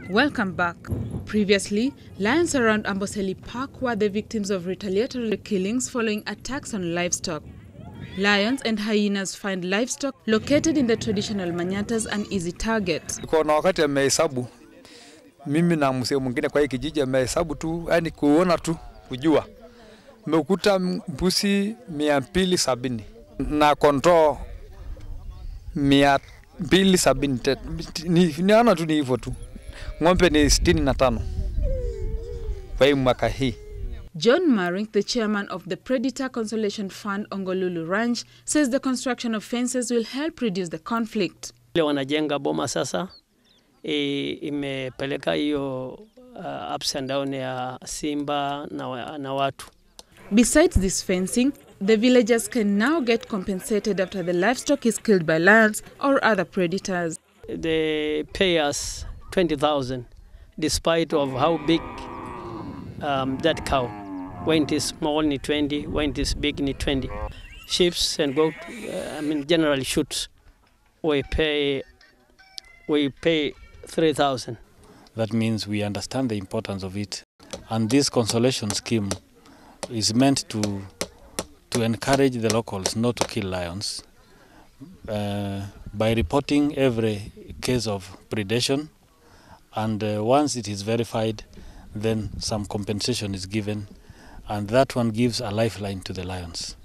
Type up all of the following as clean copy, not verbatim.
Welcome back. Previously, lions around Amboseli Park were the victims of retaliatory killings following attacks on livestock. Lions and hyenas find livestock located in the traditional manyatas an easy target. Kuna wakati amehesabu mimi na mzee mwingine kwa hii kijiji amehesabu tu, yani kuona tu kujua. Mmekuta mbuzi 270 na kondoo 270. Niona tu ni hivyo tu. Ng'ombe ni 65 kwa hii mwaka hii. John Maring, the chairman of the Predator Consolation Fund Ongolulu Ranch, says the construction of fences will help reduce the conflict. Wanajenga boma sasa, imepeleka hiyo ups and down ya simba na watu. Besides this fencing, the villagers can now get compensated after the livestock is killed by lions or other predators. They pay us 20,000 despite of how big that cow. When it is small, ni 20. When it is big, ni 20. Sheep and goat, generally shoots, we pay 3,000. That means we understand the importance of it. And this consolation scheme is meant to encourage the locals not to kill lions by reporting every case of predation. And once it is verified, then some compensation is given, and that one gives a lifeline to the lions.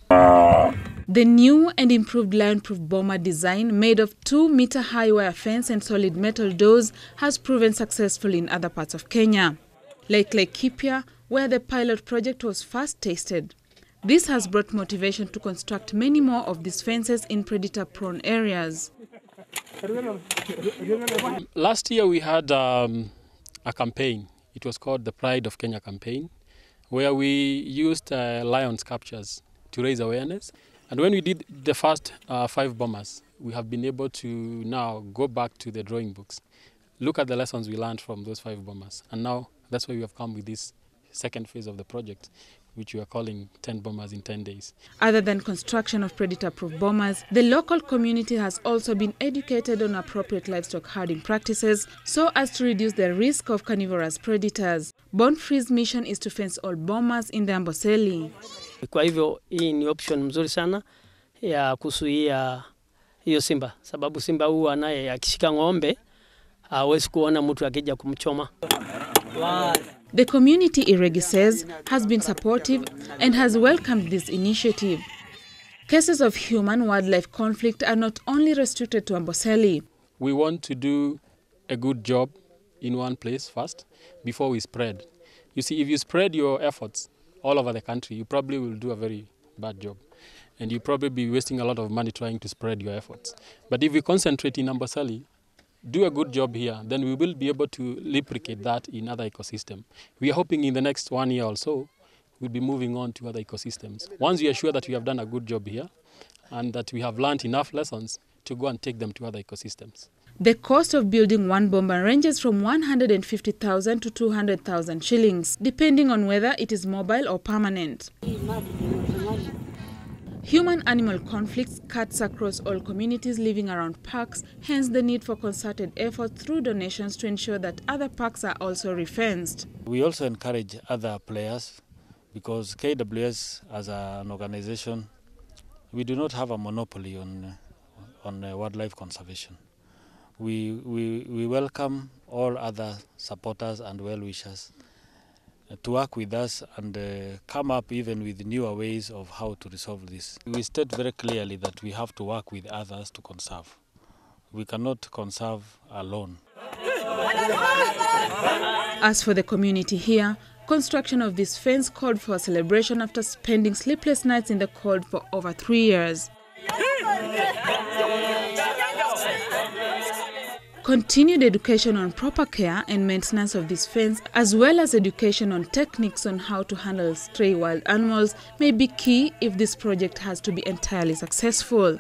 The new and improved lion-proof boma design, made of 2-meter-high wire fence and solid metal doors, has proven successful in other parts of Kenya, like Laikipia, where the pilot project was first tested. This has brought motivation to construct many more of these fences in predator-prone areas. Last year we had a campaign. It was called the Pride of Kenya campaign, where we used lion sculptures to raise awareness. And when we did the first 5 bombers, we have been able to now go back to the drawing books, look at the lessons we learned from those 5 bombers. And now that's why we have come with this second phase of the project, which we are calling 10 bombers in 10 days. Other than construction of predator-proof bombers, the local community has also been educated on appropriate livestock herding practices so as to reduce the risk of carnivorous predators. Born Free's mission is to fence all bombers in the Amboseli. Kwa hivyo hii ni option mzuri sana ya kuzuia hiyo simba, sababu simba huwa naye akishika ng'ombe hawezi kuona mtu akija kumchoma. The community, Iregi says, has been supportive and has welcomed this initiative. Cases of human-wildlife conflict are not only restricted to Amboseli. We want to do a good job in one place first before we spread. You see, if you spread your efforts all over the country, you probably will do a very bad job. And you probably be wasting a lot of money trying to spread your efforts. But if we concentrate in Amboseli, do a good job here, then we will be able to replicate that in other ecosystems. We are hoping in the next 1 year or so, we'll be moving on to other ecosystems. Once we are sure that we have done a good job here and that we have learned enough lessons to go and take them to other ecosystems. The cost of building one bomber ranges from 150,000 to 200,000 shillings, depending on whether it is mobile or permanent. Human-animal conflicts cuts across all communities living around parks, hence the need for concerted effort through donations to ensure that other parks are also refenced. We also encourage other players because KWS as an organization, we do not have a monopoly on wildlife conservation. We welcome all other supporters and well-wishers to work with us and come up even with newer ways of how to resolve this. We state very clearly that we have to work with others to conserve. We cannot conserve alone. As for the community here, construction of this fence called for a celebration after spending sleepless nights in the cold for over 3 years. Continued education on proper care and maintenance of this fence, as well as education on techniques on how to handle stray wild animals, may be key if this project has to be entirely successful.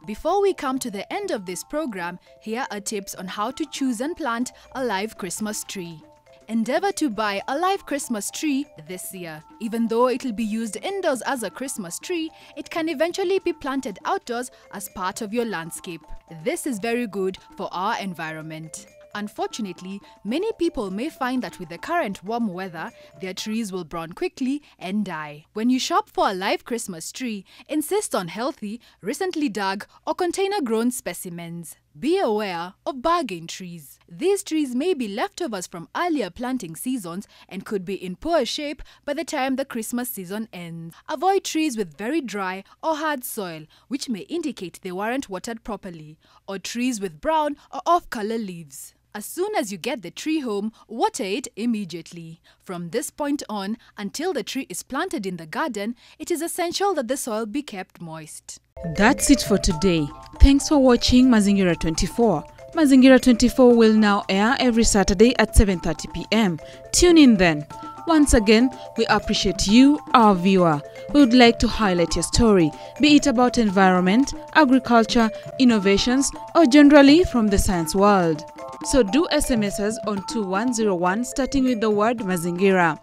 Before we come to the end of this program, here are tips on how to choose and plant a live Christmas tree. Endeavor to buy a live Christmas tree this year. Even though it will be used indoors as a Christmas tree, it can eventually be planted outdoors as part of your landscape. This is very good for our environment. Unfortunately, many people may find that with the current warm weather, their trees will brown quickly and die. When you shop for a live Christmas tree, insist on healthy, recently dug or container-grown specimens. Be aware of bargain trees. These trees may be leftovers from earlier planting seasons and could be in poor shape by the time the Christmas season ends. Avoid trees with very dry or hard soil, which may indicate they weren't watered properly, or trees with brown or off-color leaves. As soon as you get the tree home, water it immediately. From this point on, until the tree is planted in the garden, it is essential that the soil be kept moist. That's it for today. Thanks for watching Mazingira 24. Mazingira 24 will now air every Saturday at 7:30 p.m. Tune in then. Once again, we appreciate you, our viewer. We would like to highlight your story, be it about environment, agriculture, innovations, or generally from the science world. So do SMS us on 2101 starting with the word Mazingira.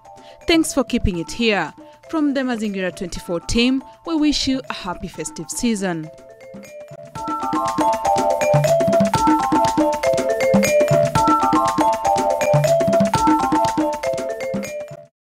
Thanks for keeping it here. From the Mazingira 24 team, we wish you a happy festive season.